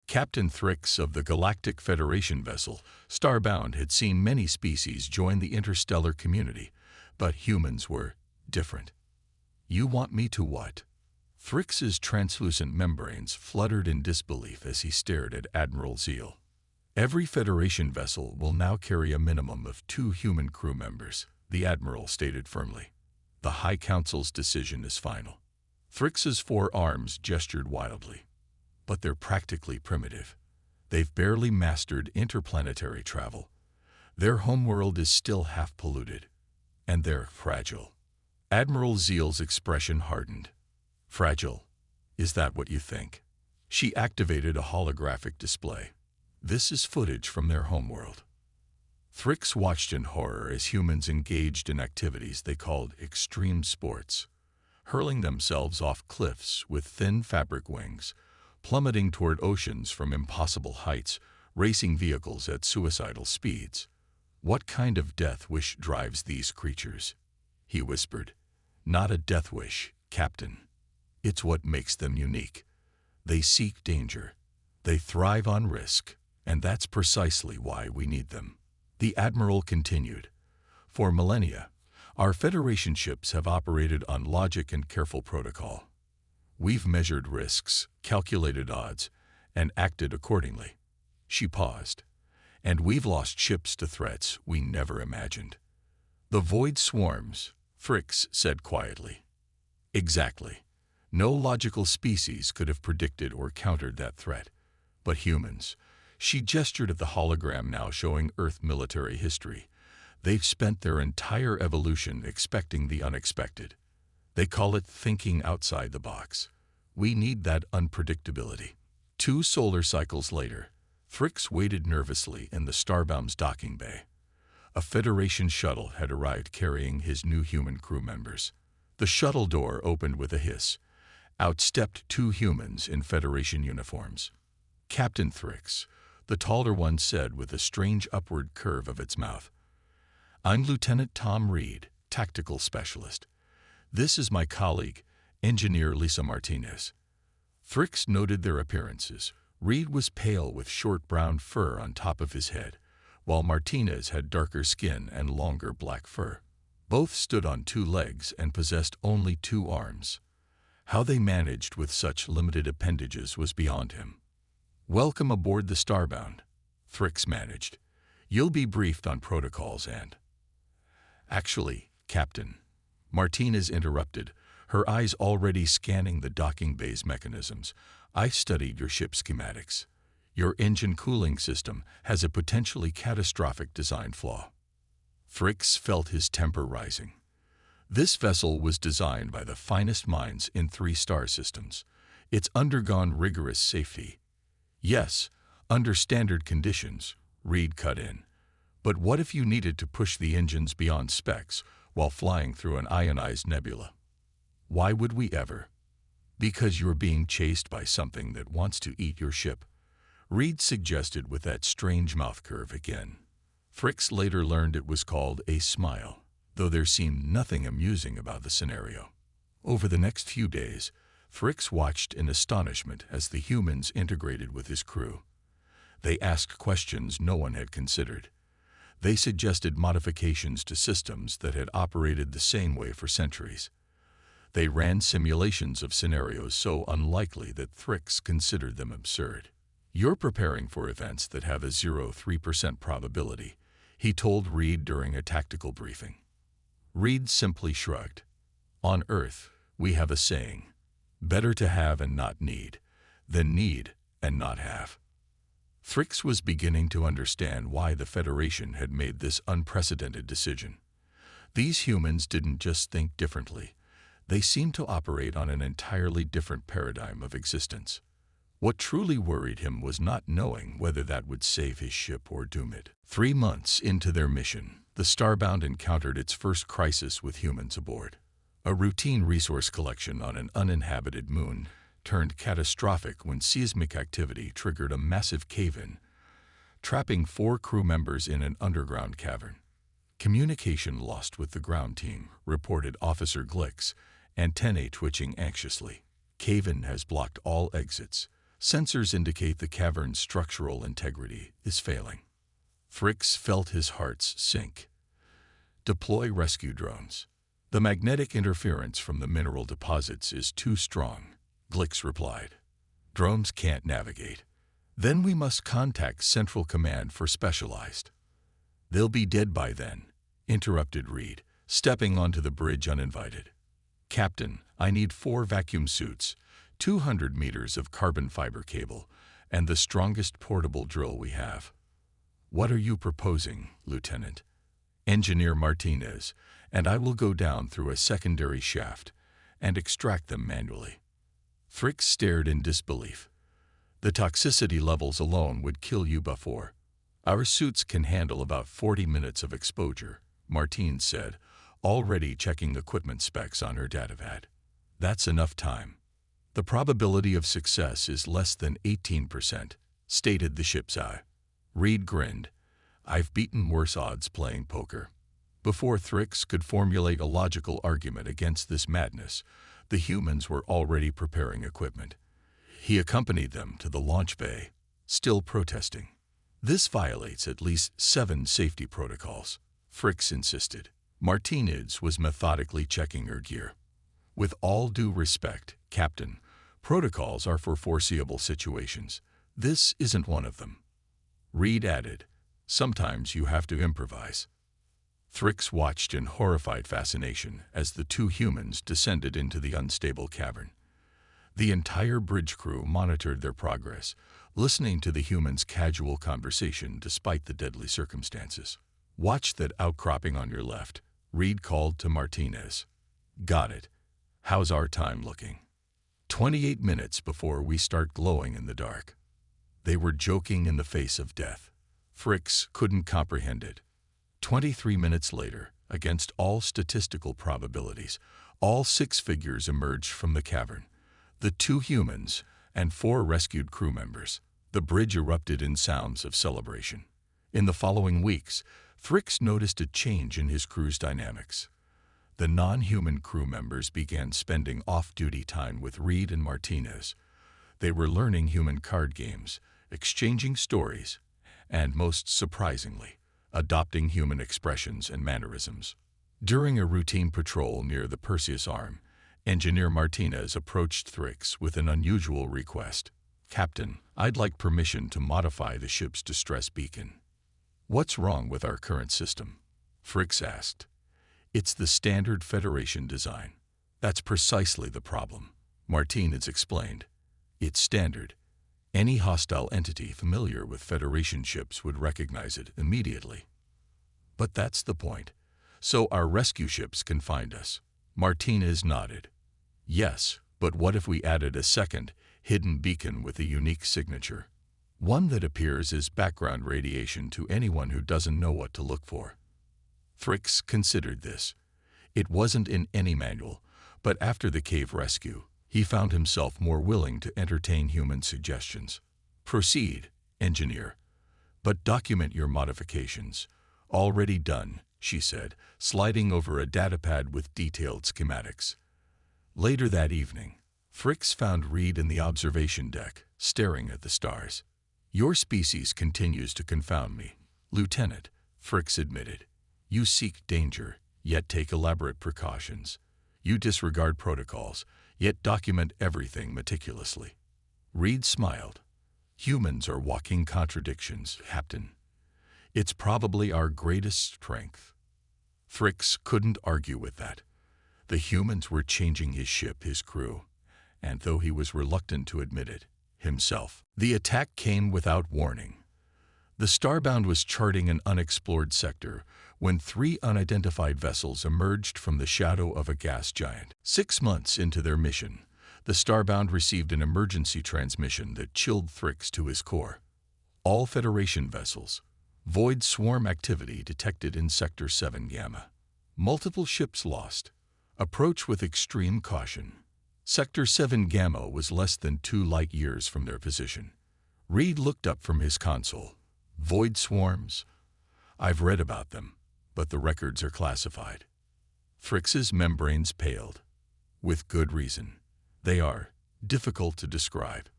Captain Thrix of the Galactic Federation vessel, Starbound, had seen many species join the interstellar community, but humans were different. "You want me to what?" Thrix's translucent membranes fluttered in disbelief as he stared at Admiral Zeal. "Every Federation vessel will now carry a minimum of 2 human crew members," the Admiral stated firmly. "The High Council's decision is final." Thrix's 4 arms gestured wildly. "But they're practically primitive. They've barely mastered interplanetary travel. Their homeworld is still half polluted. And they're fragile." Admiral Zeal's expression hardened. "Fragile? Is that what you think?" She activated a holographic display. "This is footage from their homeworld." Thrix watched in horror as humans engaged in activities they called extreme sports, hurling themselves off cliffs with thin fabric wings, plummeting toward oceans from impossible heights, racing vehicles at suicidal speeds. "What kind of death wish drives these creatures?" he whispered. "Not a death wish, Captain. It's what makes them unique. They seek danger. They thrive on risk, and that's precisely why we need them." The Admiral continued. "For millennia, our Federation ships have operated on logic and careful protocol. We've measured risks, calculated odds, and acted accordingly." She paused. "And we've lost ships to threats we never imagined." "The void swarms," Thrix said quietly. "Exactly. No logical species could have predicted or countered that threat. But humans," she gestured at the hologram now showing Earth military history, "they've spent their entire evolution expecting the unexpected. They call it thinking outside the box. We need that unpredictability." 2 solar cycles later, Thrix waited nervously in the Starbound's docking bay. A Federation shuttle had arrived carrying his new human crew members. The shuttle door opened with a hiss. Out stepped 2 humans in Federation uniforms. "Captain Thrix," the taller one said with a strange upward curve of its mouth. "I'm Lieutenant Tom Reed, Tactical Specialist. This is my colleague, Engineer Lisa Martinez." Thrix noted their appearances. Reed was pale with short brown fur on top of his head, while Martinez had darker skin and longer black fur. Both stood on 2 legs and possessed only 2 arms. How they managed with such limited appendages was beyond him. "Welcome aboard the Starbound," Thrix managed. "You'll be briefed on protocols and—" "Actually, Captain," Martinez interrupted, her eyes already scanning the docking bay's mechanisms, "I studied your ship schematics. Your engine cooling system has a potentially catastrophic design flaw." Thrix felt his temper rising. This vessel was designed by the finest minds in 3 star systems. It's undergone rigorous safety. "Yes, under standard conditions," Reed cut in. "But what if you needed to push the engines beyond specs while flying through an ionized nebula?" "Why would we ever?" "Because you're being chased by something that wants to eat your ship," Reed suggested with that strange mouth curve again. Thrix later learned it was called a smile, though there seemed nothing amusing about the scenario. Over the next few days, Thrix watched in astonishment as the humans integrated with his crew. They asked questions no one had considered. They suggested modifications to systems that had operated the same way for centuries. They ran simulations of scenarios so unlikely that Thrix considered them absurd. "You're preparing for events that have a 0.3% probability," he told Reed during a tactical briefing. Reed simply shrugged. "On Earth, we have a saying, better to have and not need, than need and not have." Thrix was beginning to understand why the Federation had made this unprecedented decision. These humans didn't just think differently. They seemed to operate on an entirely different paradigm of existence. What truly worried him was not knowing whether that would save his ship or doom it. 3 months into their mission, the Starbound encountered its first crisis with humans aboard. A routine resource collection on an uninhabited moon turned catastrophic when seismic activity triggered a massive cave-in, trapping 4 crew members in an underground cavern. "Communication lost with the ground team," reported Officer Glix, antennae twitching anxiously. "Cave-in has blocked all exits. Sensors indicate the cavern's structural integrity is failing. Fricks felt his heart sink. Deploy rescue drones. The magnetic interference from the mineral deposits is too strong, Glix replied. Drones can't navigate. Then we must contact Central Command for specialized. They'll be dead by then, interrupted Reed, stepping onto the bridge uninvited. Captain, I need 4 vacuum suits, 200 meters of carbon fiber cable, and the strongest portable drill we have. What are you proposing, Lieutenant? Engineer Martinez, and I will go down through a secondary shaft and extract them manually. Fricks stared in disbelief. The toxicity levels alone would kill you before. Our suits can handle about 40 minutes of exposure, Martine said, already checking equipment specs on her datapad. That's enough time. The probability of success is less than 18%, stated the ship's eye. Reed grinned. I've beaten worse odds playing poker. Before Fricks could formulate a logical argument against this madness, the humans were already preparing equipment. He accompanied them to the launch bay, still protesting. This violates at least 7 safety protocols, Fricks insisted. Martinez was methodically checking her gear. With all due respect, Captain, protocols are for foreseeable situations. This isn't one of them. Reed added, sometimes you have to improvise. Fricks watched in horrified fascination as the 2 humans descended into the unstable cavern. The entire bridge crew monitored their progress, listening to the humans' casual conversation despite the deadly circumstances. Watch that outcropping on your left, Reed called to Martinez. Got it. How's our time looking? 28 minutes before we start glowing in the dark. They were joking in the face of death. Fricks couldn't comprehend it. 23 minutes later, against all statistical probabilities, all 6 figures emerged from the cavern. The 2 humans and 4 rescued crew members. The bridge erupted in sounds of celebration. In the following weeks, Fricks noticed a change in his crew's dynamics. The non-human crew members began spending off-duty time with Reed and Martinez. They were learning human card games, exchanging stories, and most surprisingly, adopting human expressions and mannerisms. During a routine patrol near the Perseus Arm, Engineer Martinez approached Fricks with an unusual request. Captain, I'd like permission to modify the ship's distress beacon. What's wrong with our current system? Fricks asked. It's the standard Federation design. That's precisely the problem, Martinez explained. It's standard. Any hostile entity familiar with Federation ships would recognize it immediately. But that's the point. So our rescue ships can find us. Martinez nodded. Yes, but what if we added a second, hidden beacon with a unique signature? One that appears as background radiation to anyone who doesn't know what to look for. Fricks considered this. It wasn't in any manual, but after the cave rescue, he found himself more willing to entertain human suggestions. Proceed, engineer, but document your modifications. Already done, she said, sliding over a datapad with detailed schematics. Later that evening, Fricks found Reed in the observation deck, staring at the stars. Your species continues to confound me, Lieutenant, Fricks admitted. You seek danger, yet take elaborate precautions. You disregard protocols, yet document everything meticulously. Reed smiled. Humans are walking contradictions, Captain. It's probably our greatest strength. Fricks couldn't argue with that. The humans were changing his ship, his crew, and though he was reluctant to admit it, himself. The attack came without warning. The Starbound was charting an unexplored sector when 3 unidentified vessels emerged from the shadow of a gas giant. 6 months into their mission, the Starbound received an emergency transmission that chilled Fricks to his core. All Federation vessels. Void swarm activity detected in Sector 7 Gamma. Multiple ships lost. Approach with extreme caution. Sector 7 Gamma was less than 2 light years from their position. Reed looked up from his console. Void swarms? I've read about them, but the records are classified. Fricks's membranes paled. With good reason. They are difficult to describe.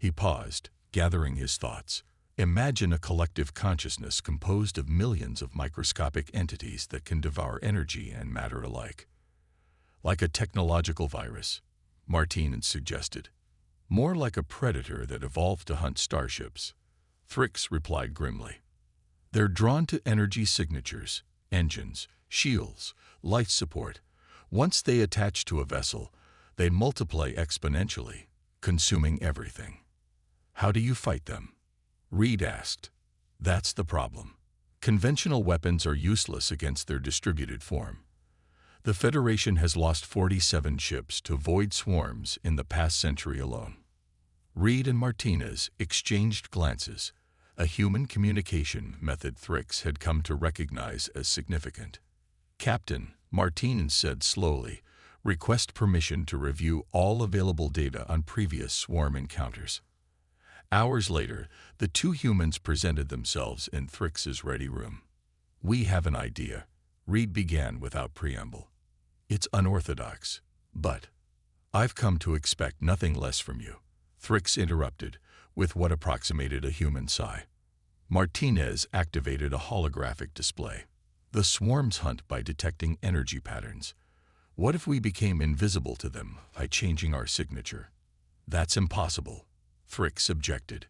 He paused, gathering his thoughts. Imagine a collective consciousness composed of millions of microscopic entities that can devour energy and matter alike. Like a technological virus, Martinez suggested. More like a predator that evolved to hunt starships. Thrix replied grimly. They're drawn to energy signatures, engines, shields, life support. Once they attach to a vessel, they multiply exponentially, consuming everything. How do you fight them? Reed asked. That's the problem. Conventional weapons are useless against their distributed form. The Federation has lost 47 ships to void swarms in the past century alone. Reed and Martinez exchanged glances, a human communication method Thrix had come to recognize as significant. Captain, Martinez said slowly, request permission to review all available data on previous swarm encounters. Hours later, the two humans presented themselves in Thrix's ready room. We have an idea, Reed began without preamble. It's unorthodox, but I've come to expect nothing less from you, Thrix interrupted, with what approximated a human sigh. Martinez activated a holographic display. The swarms hunt by detecting energy patterns. What if we became invisible to them by changing our signature? That's impossible, Thrix objected.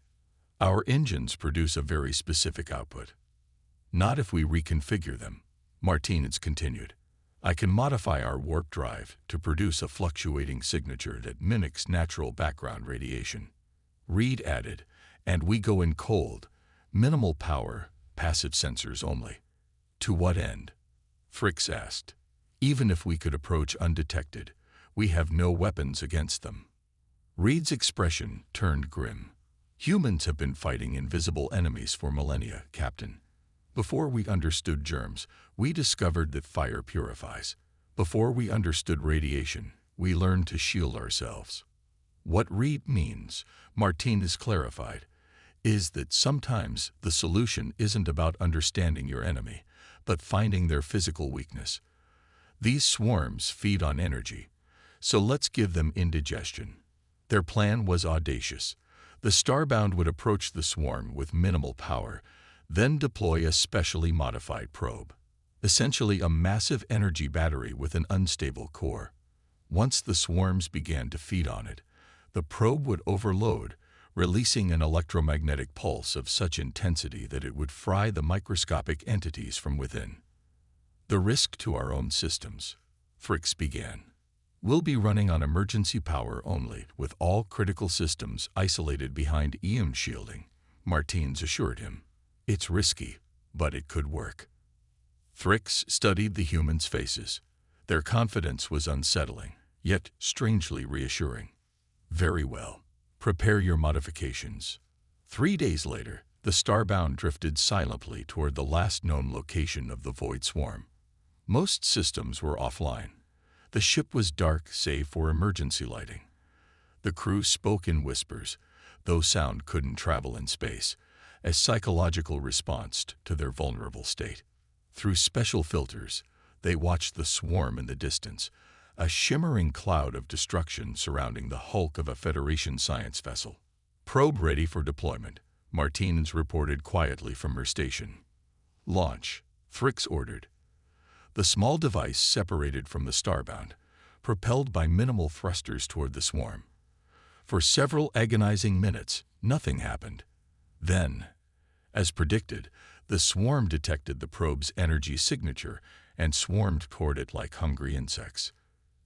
Our engines produce a very specific output. Not if we reconfigure them, Martinez continued. I can modify our warp drive to produce a fluctuating signature that mimics natural background radiation. Reed added, and we go in cold, minimal power, passive sensors only. To what end? Thrix asked. Even if we could approach undetected, we have no weapons against them. Reed's expression turned grim. Humans have been fighting invisible enemies for millennia, Captain. Before we understood germs, we discovered that fire purifies. Before we understood radiation, we learned to shield ourselves. What Reed means, Martinez clarified, is that sometimes the solution isn't about understanding your enemy, but finding their physical weakness. These swarms feed on energy, so let's give them indigestion. Their plan was audacious. The Starbound would approach the swarm with minimal power, then deploy a specially modified probe, essentially a massive energy battery with an unstable core. Once the swarms began to feed on it, the probe would overload, releasing an electromagnetic pulse of such intensity that it would fry the microscopic entities from within. The risk to our own systems, Thrix began. We'll be running on emergency power only, with all critical systems isolated behind ion shielding, Martinez assured him. It's risky, but it could work. Thrix studied the humans' faces. Their confidence was unsettling, yet strangely reassuring. Very well. Prepare your modifications. 3 days later, the Starbound drifted silently toward the last known location of the Void Swarm. Most systems were offline. The ship was dark save for emergency lighting. The crew spoke in whispers, though sound couldn't travel in space, as psychological response to their vulnerable state. Through special filters, they watched the swarm in the distance, a shimmering cloud of destruction surrounding the hulk of a Federation science vessel. Probe ready for deployment, Martinez reported quietly from her station. Launch, Thrix ordered. The small device separated from the Starbound, propelled by minimal thrusters toward the swarm. For several agonizing minutes, nothing happened. Then, as predicted, the swarm detected the probe's energy signature and swarmed toward it like hungry insects.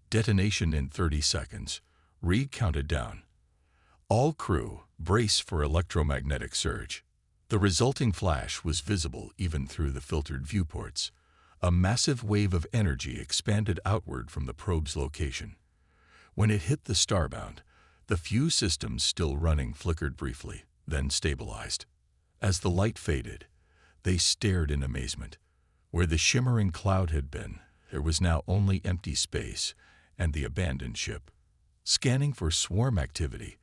Detonation in 30 seconds. Reed counted down. All crew, brace for electromagnetic surge. The resulting flash was visible even through the filtered viewports. A massive wave of energy expanded outward from the probe's location. When it hit the Starbound, the few systems still running flickered briefly, then stabilized. As the light faded, they stared in amazement. Where the shimmering cloud had been, there was now only empty space and the abandoned ship. Scanning for swarm activity,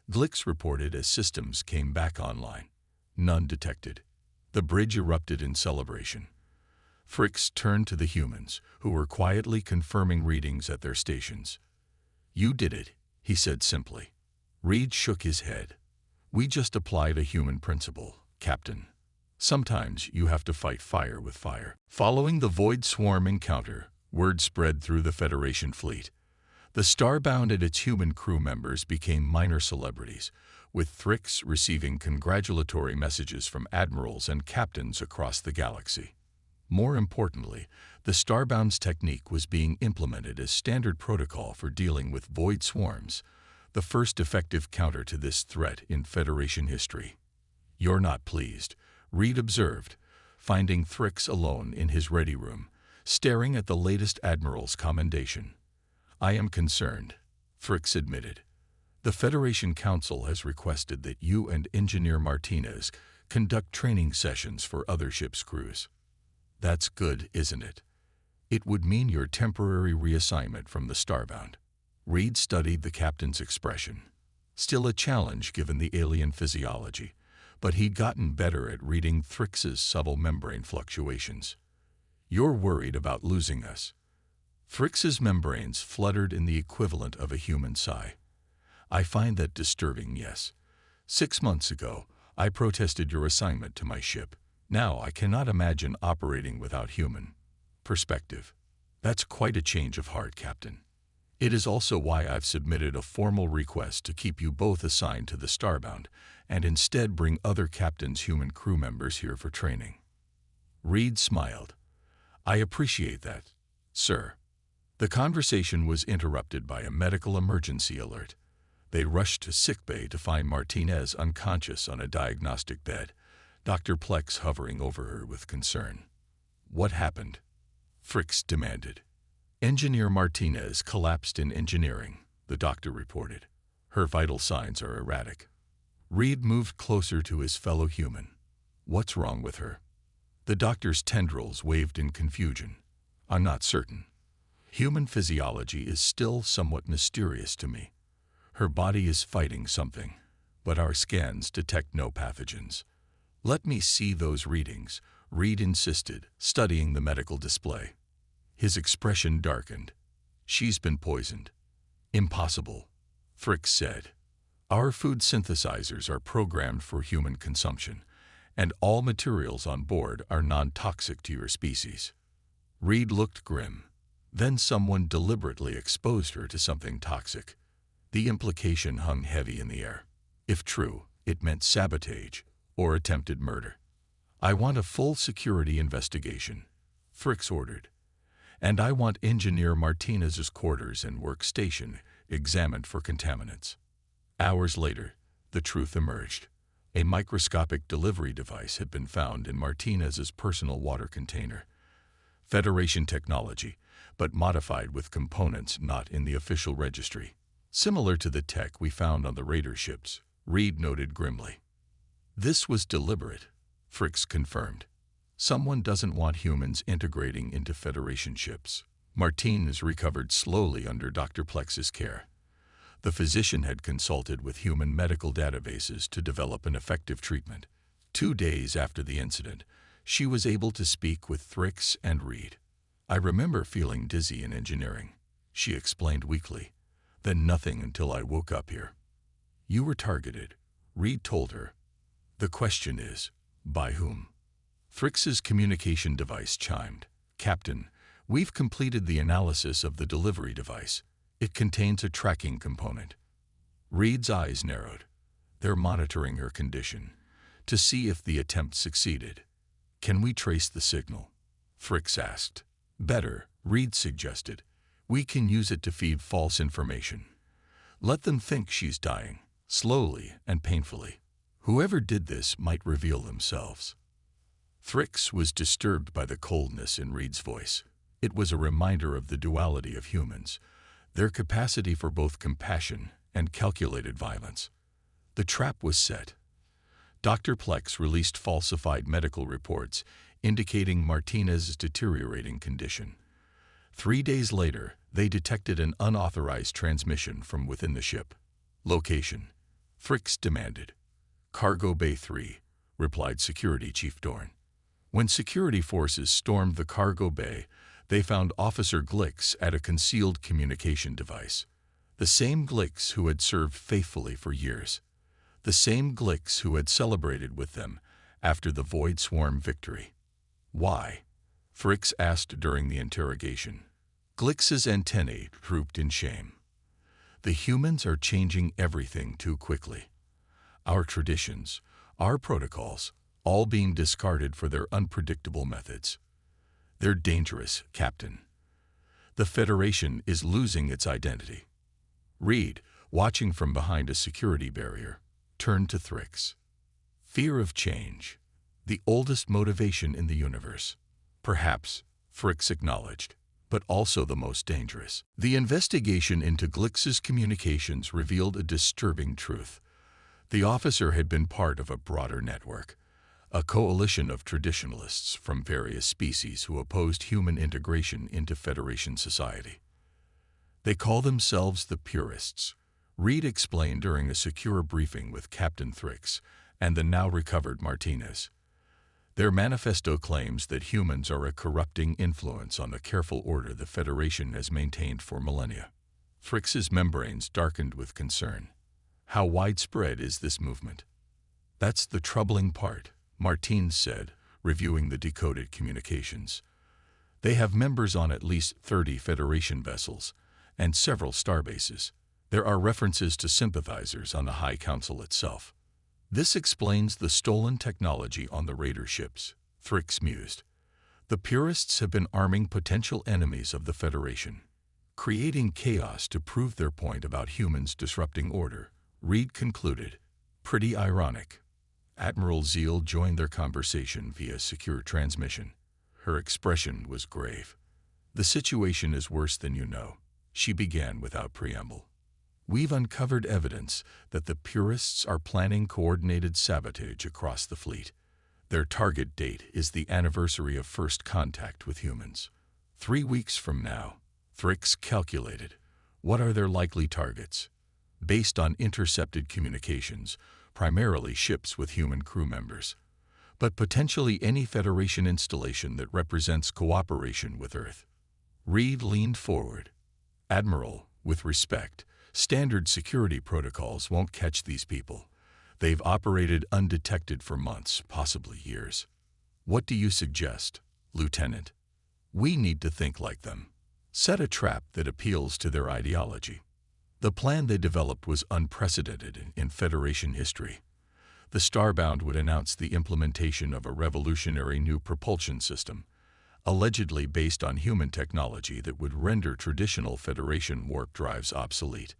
Glix reported as systems came back online. None detected. The bridge erupted in celebration. Thrix turned to the humans, who were quietly confirming readings at their stations. You did it, he said simply. Reed shook his head. We just applied a human principle, Captain. Sometimes you have to fight fire with fire. Following the Void Swarm encounter, word spread through the Federation fleet. The Starbound and its human crew members became minor celebrities, with Thrix receiving congratulatory messages from admirals and captains across the galaxy. More importantly, the Starbound's technique was being implemented as standard protocol for dealing with void swarms, the first effective counter to this threat in Federation history. "You're not pleased," Reed observed, finding Thrix alone in his ready room, staring at the latest admiral's commendation. "I am concerned," Thrix admitted. "The Federation Council has requested that you and Engineer Martinez conduct training sessions for other ships' crews." "That's good, isn't it? It would mean your temporary reassignment from the Starbound." Reed studied the captain's expression. Still a challenge given the alien physiology, but he'd gotten better at reading Thrix's subtle membrane fluctuations. "You're worried about losing us." Thrix's membranes fluttered in the equivalent of a human sigh. "I find that disturbing, yes. 6 months ago, I protested your assignment to my ship. Now I cannot imagine operating without human perspective. That's quite a change of heart, Captain. It is also why I've submitted a formal request to keep you both assigned to the Starbound and instead bring other captains' human crew members here for training." Reed smiled. "I appreciate that, sir." The conversation was interrupted by a medical emergency alert. They rushed to sickbay to find Martinez unconscious on a diagnostic bed, Dr. Plex hovering over her with concern. "What happened?" Thrix demanded. "Engineer Martinez collapsed in engineering," the doctor reported. "Her vital signs are erratic." Reed moved closer to his fellow human. "What's wrong with her?" The doctor's tendrils waved in confusion. "I'm not certain. Human physiology is still somewhat mysterious to me. Her body is fighting something, but our scans detect no pathogens." "Let me see those readings," Reed insisted, studying the medical display. His expression darkened. "She's been poisoned." "Impossible," Thrix said. "Our food synthesizers are programmed for human consumption, and all materials on board are non-toxic to your species." Reed looked grim. Then someone deliberately exposed her to something toxic. The implication hung heavy in the air. If true, it meant sabotage or attempted murder. "I want a full security investigation," Thrix ordered. "And I want Engineer Martinez's quarters and workstation examined for contaminants." Hours later, the truth emerged. A microscopic delivery device had been found in Martinez's personal water container. Federation technology, but modified with components not in the official registry. "Similar to the tech we found on the raider ships," Reed noted grimly. "This was deliberate," Thrix confirmed. "Someone doesn't want humans integrating into Federation ships." Martinez recovered slowly under Dr. Plex's care. The physician had consulted with human medical databases to develop an effective treatment. 2 days after the incident, she was able to speak with Thrix and Reed. "I remember feeling dizzy in engineering," she explained weakly. "Then nothing until I woke up here." "You were targeted," Reed told her. "The question is, by whom?" Thrix's communication device chimed. "Captain, we've completed the analysis of the delivery device. It contains a tracking component." Reed's eyes narrowed. "They're monitoring her condition to see if the attempt succeeded." "Can we trace the signal?" Thrix asked. "Better," Reed suggested. "We can use it to feed false information. Let them think she's dying, slowly and painfully. Whoever did this might reveal themselves." Thrix was disturbed by the coldness in Reed's voice. It was a reminder of the duality of humans, their capacity for both compassion and calculated violence. The trap was set. Dr. Plex released falsified medical reports indicating Martinez's deteriorating condition. 3 days later, they detected an unauthorized transmission from within the ship. "Location," Thrix demanded. "Cargo Bay 3, replied Security Chief Dorn. When security forces stormed the cargo bay, they found Officer Glix at a concealed communication device. The same Glix who had served faithfully for years. the same Glicks who had celebrated with them after the Void Swarm victory. Why? Fricks asked during the interrogation. Glicks's antennae drooped in shame. The humans are changing everything too quickly. Our traditions, our protocols, all being discarded for their unpredictable methods. They're dangerous, Captain. The Federation is losing its identity. Reed, watching from behind a security barrier, turned to Thrix. Fear of change, the oldest motivation in the universe. Perhaps, Thrix acknowledged, but also the most dangerous. The investigation into Glicks's communications revealed a disturbing truth. The officer had been part of a broader network, a coalition of traditionalists from various species who opposed human integration into Federation society. They call themselves the Purists, Reed explained during a secure briefing with Captain Thrix and the now-recovered Martinez. Their manifesto claims that humans are a corrupting influence on the careful order the Federation has maintained for millennia. Thrix's membranes darkened with concern. How widespread is this movement? That's the troubling part, Martinez said, reviewing the decoded communications. They have members on at least 30 Federation vessels and several starbases. There are references to sympathizers on the High Council itself. This explains the stolen technology on the raider ships, Thrix mused. The Purists have been arming potential enemies of the Federation, creating chaos to prove their point about humans disrupting order, Reed concluded. Pretty ironic. Admiral Zeal joined their conversation via secure transmission. Her expression was grave. The situation is worse than you know, she began without preamble. We've uncovered evidence that the Purists are planning coordinated sabotage across the fleet. Their target date is the anniversary of first contact with humans. 3 weeks from now, Thrix calculated. What are their likely targets? Based on intercepted communications, primarily ships with human crew members, but potentially any Federation installation that represents cooperation with Earth. Reed leaned forward. Admiral, with respect, standard security protocols won't catch these people. They've operated undetected for months, possibly years. What do you suggest, Lieutenant? We need to think like them. Set a trap that appeals to their ideology. The plan they developed was unprecedented in Federation history. The Starbound would announce the implementation of a revolutionary new propulsion system, allegedly based on human technology that would render traditional Federation warp drives obsolete.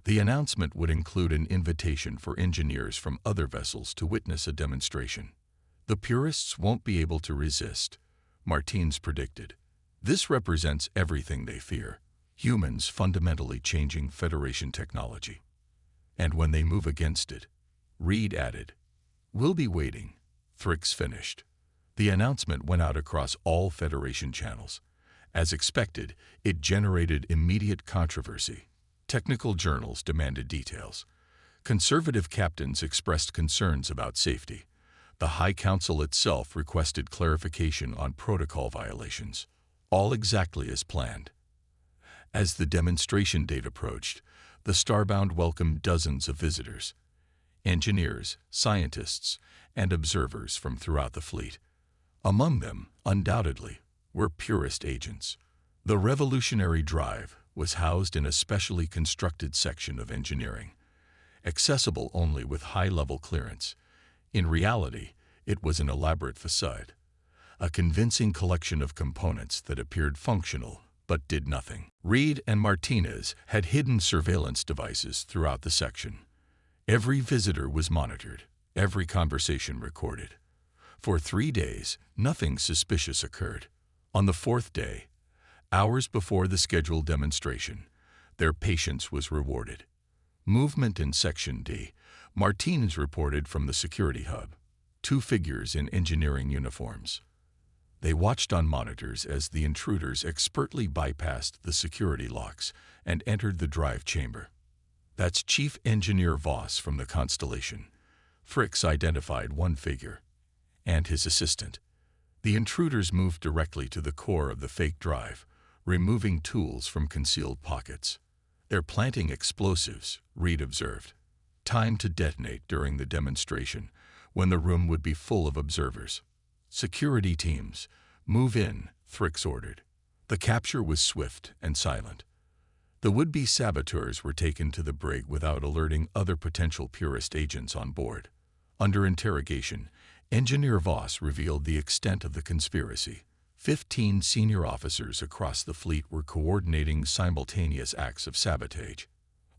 The announcement would include an invitation for engineers from other vessels to witness a demonstration. The Purists won't be able to resist, Martinez predicted. This represents everything they fear, humans fundamentally changing Federation technology. And when they move against it, Reed added, we'll be waiting. Thrix finished. The announcement went out across all Federation channels. As expected, it generated immediate controversy. Technical journals demanded details. Conservative captains expressed concerns about safety. The High Council itself requested clarification on protocol violations, all exactly as planned. As the demonstration date approached, the Starbound welcomed dozens of visitors, engineers, scientists, and observers from throughout the fleet. Among them, undoubtedly, were Purist agents. The revolutionary drive was housed in a specially constructed section of engineering, accessible only with high-level clearance. In reality, it was an elaborate facade, a convincing collection of components that appeared functional but did nothing. Reed and Martinez had hidden surveillance devices throughout the section. Every visitor was monitored, every conversation recorded. For 3 days, nothing suspicious occurred. On the 4th day, hours before the scheduled demonstration, their patience was rewarded. Movement in Section D. Martinez reported from the security hub. 2 figures in engineering uniforms. They watched on monitors as the intruders expertly bypassed the security locks and entered the drive chamber. That's Chief Engineer Voss from the Constellation. Thrix identified one figure, and his assistant. The intruders moved directly to the core of the fake drive, removing tools from concealed pockets. They're planting explosives, Reed observed. Time to detonate during the demonstration, when the room would be full of observers. Security teams, move in, Thrix ordered. The capture was swift and silent. The would-be saboteurs were taken to the brig without alerting other potential purist agents on board. Under interrogation, Engineer Voss revealed the extent of the conspiracy. 15 senior officers across the fleet were coordinating simultaneous acts of sabotage.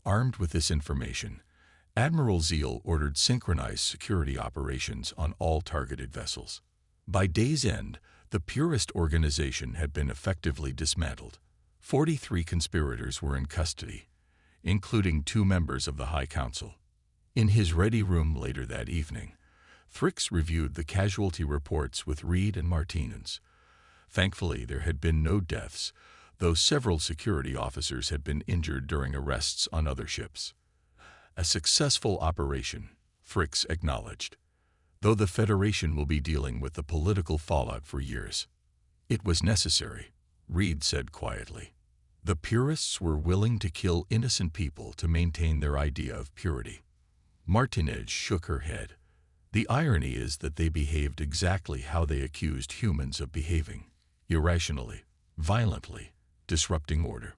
Armed with this information, Admiral Zeal ordered synchronized security operations on all targeted vessels. By day's end, the purist organization had been effectively dismantled. 43 conspirators were in custody, including 2 members of the High Council. In his ready room later that evening, Thrix reviewed the casualty reports with Reed and Martinez. Thankfully, there had been no deaths, though several security officers had been injured during arrests on other ships. A successful operation, Thrix acknowledged, though the Federation will be dealing with the political fallout for years. It was necessary, Reed said quietly. The purists were willing to kill innocent people to maintain their idea of purity. Martinez shook her head. The irony is that they behaved exactly how they accused humans of behaving, irrationally, violently, disrupting order.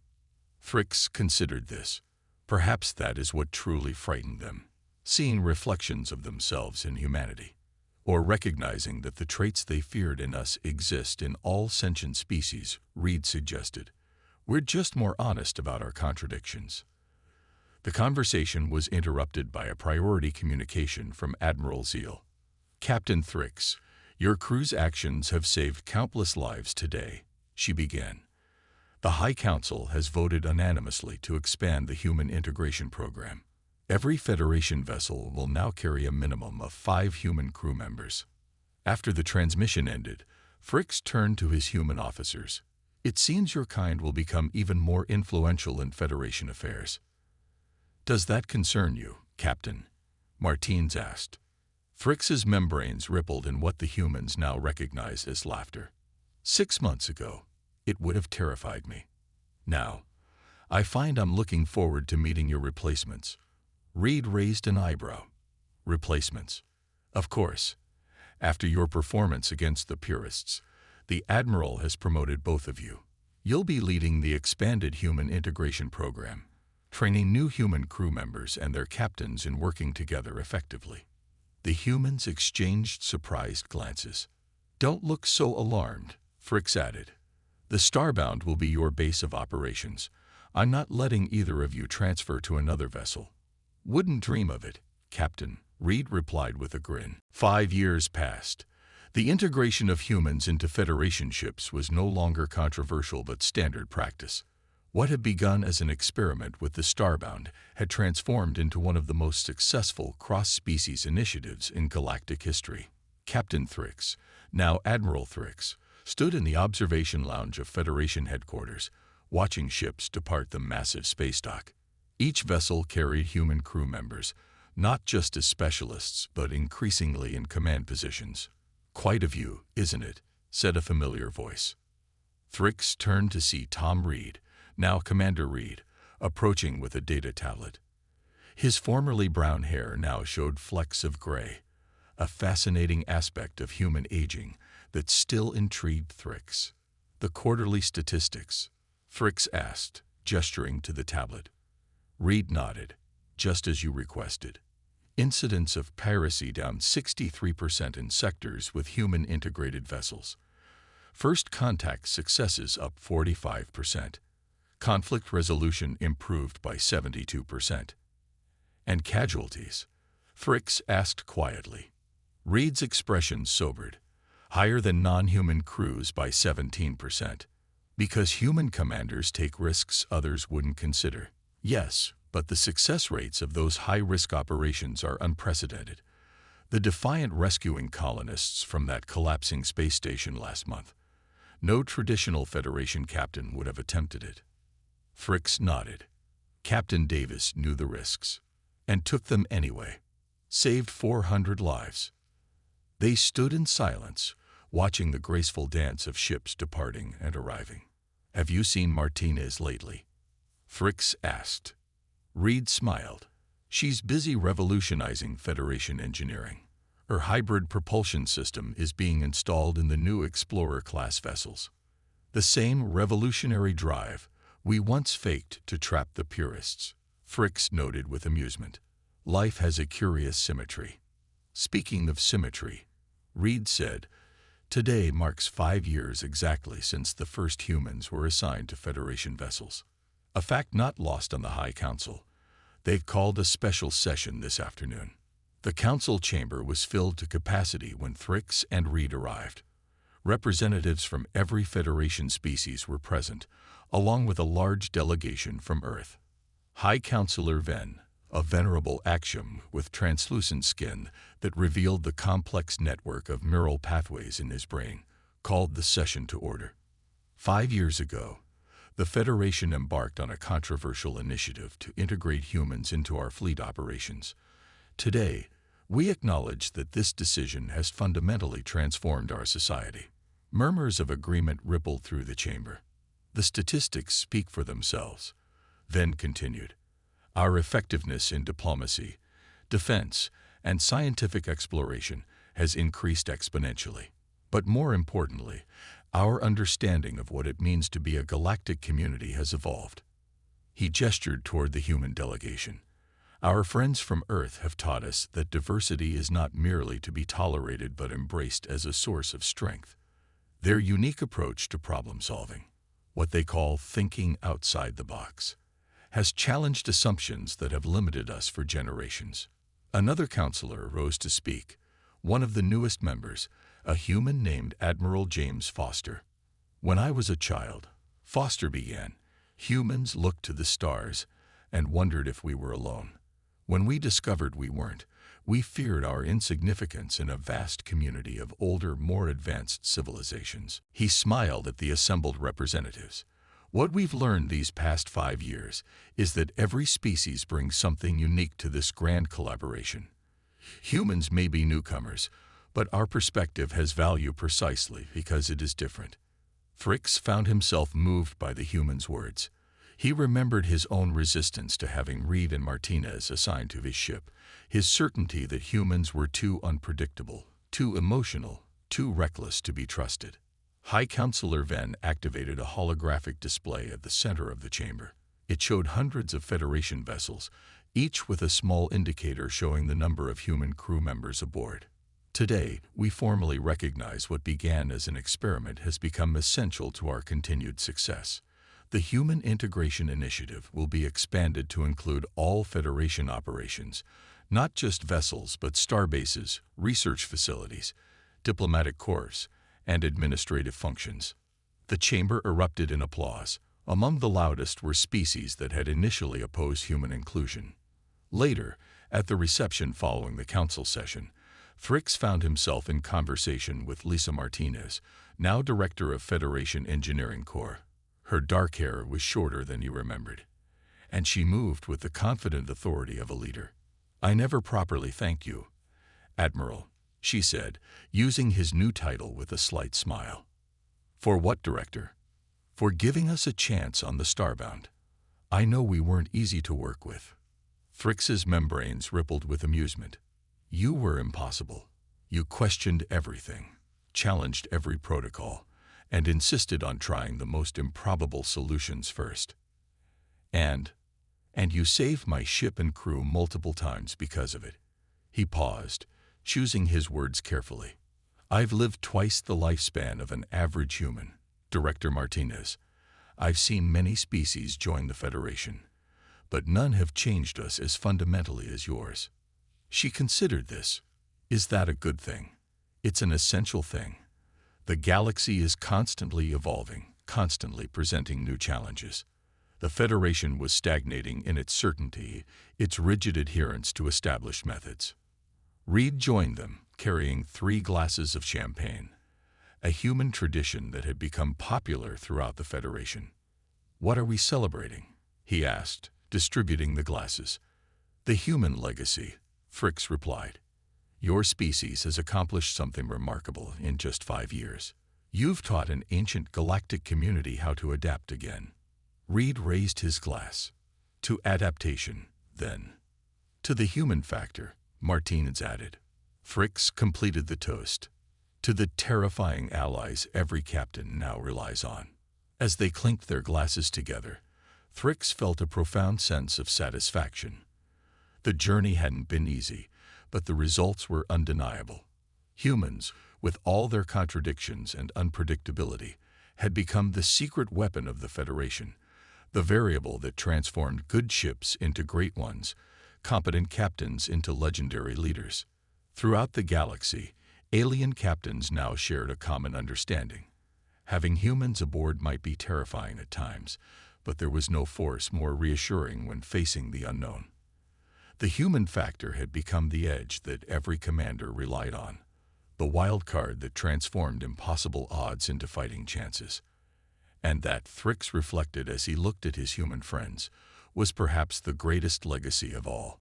Thrix considered this. Perhaps that is what truly frightened them, seeing reflections of themselves in humanity, or recognizing that the traits they feared in us exist in all sentient species, Reed suggested. We're just more honest about our contradictions. The conversation was interrupted by a priority communication from Admiral Zeal. Captain Thrix, your crew's actions have saved countless lives today, she began. The High Council has voted unanimously to expand the Human Integration Program. Every Federation vessel will now carry a minimum of 5 human crew members. After the transmission ended, Thrix turned to his human officers. It seems your kind will become even more influential in Federation affairs. Does that concern you, Captain? Martinez asked. Thrix's membranes rippled in what the humans now recognized as laughter. 6 months ago, it would have terrified me. Now, I find I'm looking forward to meeting your replacements. Reed raised an eyebrow. Replacements. Of course. After your performance against the purists, the Admiral has promoted both of you. You'll be leading the expanded Human Integration Program, training new human crew members and their captains in working together effectively. The humans exchanged surprised glances. Don't look so alarmed, Thrix added. The Starbound will be your base of operations. I'm not letting either of you transfer to another vessel. Wouldn't dream of it, Captain, Reed replied with a grin. 5 years passed. The integration of humans into Federation ships was no longer controversial but standard practice. What had begun as an experiment with the Starbound had transformed into one of the most successful cross-species initiatives in galactic history. Captain Thrix, now Admiral Thrix, stood in the observation lounge of Federation headquarters, watching ships depart the massive space dock. Each vessel carried human crew members, not just as specialists, but increasingly in command positions. Quite a view, isn't it? Said a familiar voice. Thrix turned to see Tom Reed, now Commander Reed, approaching with a data tablet. His formerly brown hair now showed flecks of gray, a fascinating aspect of human aging that still intrigued Thrix. The quarterly statistics, Thrix asked, gesturing to the tablet. Reed nodded, just as you requested. Incidents of piracy down 63% in sectors with human-integrated vessels. First contact successes up 45%. Conflict resolution improved by 72%. And casualties? Thrix asked quietly. Reed's expression sobered. Higher than non-human crews by 17%. Because human commanders take risks others wouldn't consider. Yes, but the success rates of those high-risk operations are unprecedented. The Defiant rescuing colonists from that collapsing space station last month. No traditional Federation captain would have attempted it. Thrix nodded. Captain Davis knew the risks, and took them anyway. Saved 400 lives. They stood in silence, watching the graceful dance of ships departing and arriving. Have you seen Martinez lately? Thrix asked. Reed smiled. She's busy revolutionizing Federation engineering. Her hybrid propulsion system is being installed in the new Explorer-class vessels. The same revolutionary drive we once faked to trap the purists, Fricks noted with amusement. Life has a curious symmetry. Speaking of symmetry, Reed said, today marks 5 years exactly since the first humans were assigned to Federation vessels. A fact not lost on the High Council. They've called a special session this afternoon. The council chamber was filled to capacity when Fricks and Reed arrived. Representatives from every Federation species were present, along with a large delegation from Earth. High Counselor Venn, a venerable Axiom with translucent skin that revealed the complex network of neural pathways in his brain, called the session to order. 5 years ago, the Federation embarked on a controversial initiative to integrate humans into our fleet operations. Today, we acknowledge that this decision has fundamentally transformed our society. Murmurs of agreement rippled through the chamber. The statistics speak for themselves. Venn continued. Our effectiveness in diplomacy, defense, and scientific exploration has increased exponentially. But more importantly, our understanding of what it means to be a galactic community has evolved. He gestured toward the human delegation. Our friends from Earth have taught us that diversity is not merely to be tolerated but embraced as a source of strength. Their unique approach to problem solving, what they call thinking outside the box, has challenged assumptions that have limited us for generations. Another counselor rose to speak, one of the newest members, a human named Admiral James Foster. When I was a child, Foster began, humans looked to the stars and wondered if we were alone. When we discovered we weren't, we feared our insignificance in a vast community of older, more advanced civilizations. He smiled at the assembled representatives. What we've learned these past 5 years is that every species brings something unique to this grand collaboration. Humans may be newcomers, but our perspective has value precisely because it is different. Fricks found himself moved by the human's words. He remembered his own resistance to having Reed and Martinez assigned to his ship, his certainty that humans were too unpredictable, too emotional, too reckless to be trusted. High Counselor Venn activated a holographic display at the center of the chamber. It showed hundreds of Federation vessels, each with a small indicator showing the number of human crew members aboard. Today, we formally recognize what began as an experiment has become essential to our continued success. The Human Integration Initiative will be expanded to include all Federation operations, not just vessels but starbases, research facilities, diplomatic corps, and administrative functions. The chamber erupted in applause. Among the loudest were species that had initially opposed human inclusion. Later, at the reception following the council session, Fricks found himself in conversation with Lisa Martinez, now Director of Federation Engineering Corps. Her dark hair was shorter than he remembered, and she moved with the confident authority of a leader. I never properly thanked you, Admiral, she said, using his new title with a slight smile. For what, Director? For giving us a chance on the Starbound. I know we weren't easy to work with. Fricks's membranes rippled with amusement. You were impossible. You questioned everything, challenged every protocol, and insisted on trying the most improbable solutions first. And you saved my ship and crew multiple times because of it. He paused, choosing his words carefully. I've lived twice the lifespan of an average human, Director Martinez. I've seen many species join the Federation, but none have changed us as fundamentally as yours. She considered this. Is that a good thing? It's an essential thing. The galaxy is constantly evolving, constantly presenting new challenges. The Federation was stagnating in its certainty, its rigid adherence to established methods. Reed joined them, carrying 3 glasses of champagne, a human tradition that had become popular throughout the Federation. What are we celebrating? He asked, distributing the glasses. The human legacy, Fricks replied. Your species has accomplished something remarkable in just 5 years. You've taught an ancient galactic community how to adapt again. Reed raised his glass. To adaptation, then. To the human factor, Martinez added. Thrix completed the toast. To the terrifying allies every captain now relies on. As they clinked their glasses together, Thrix felt a profound sense of satisfaction. The journey hadn't been easy, but the results were undeniable. Humans, with all their contradictions and unpredictability, had become the secret weapon of the Federation, the variable that transformed good ships into great ones, competent captains into legendary leaders. Throughout the galaxy, alien captains now shared a common understanding. Having humans aboard might be terrifying at times, but there was no force more reassuring when facing the unknown. The human factor had become the edge that every commander relied on, the wild card that transformed impossible odds into fighting chances. And that, Thrix reflected as he looked at his human friends, was perhaps the greatest legacy of all.